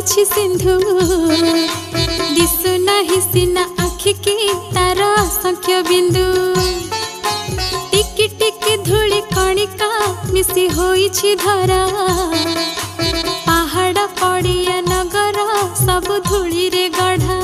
होइछि सिंधु दिसु नाही सिना आखि की तार असंख्य बिंदु टिकी टिकी धूली कणिका मिसी होइछि धरा पहाड़ पड़िया नगर सब धूली रे गढ़ा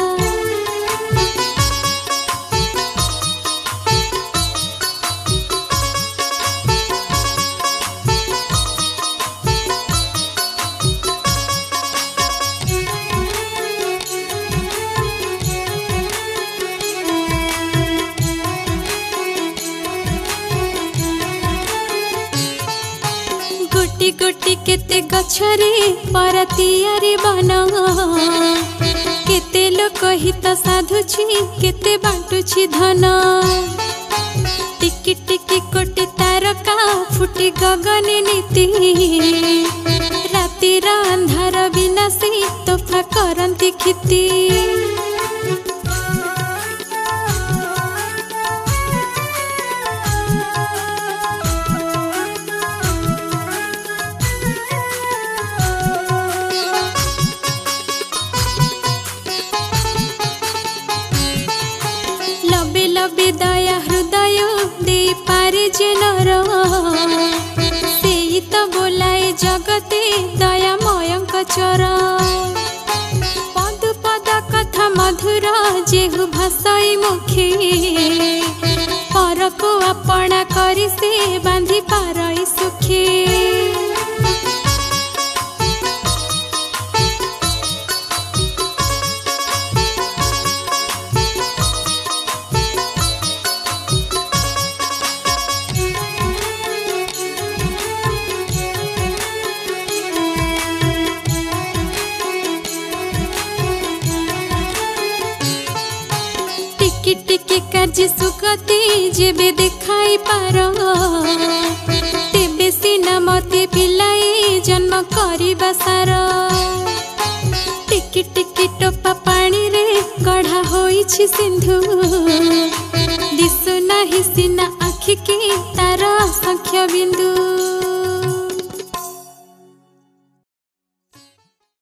गोटी गोटी केते गछरे परतियारी बन केते लोक हित साधुछि केते बांटुछि धन टिकी टिकी कोटी तारका फुटी गगने नीति रातिर अंधार विनाशी तोफा करंती खिती लबे दया हृदय दे पारे जेनर सेई तो बोलाए जगते दयामयंक चर पदु पद कथा मधुर जेहु भाषाई मुखे पर को अपना करी से बांधी पारई सुखे टिकी टिकी कार्य सुगति जेबे देखाई पार तेबे सीना मते पिलाई जन्म करिबा सार टिकी टिकी टोपा पानी रे गढ़ा होइछि सिंधु दिसु नाही सीना आखि की तार असंख्य बिंदु।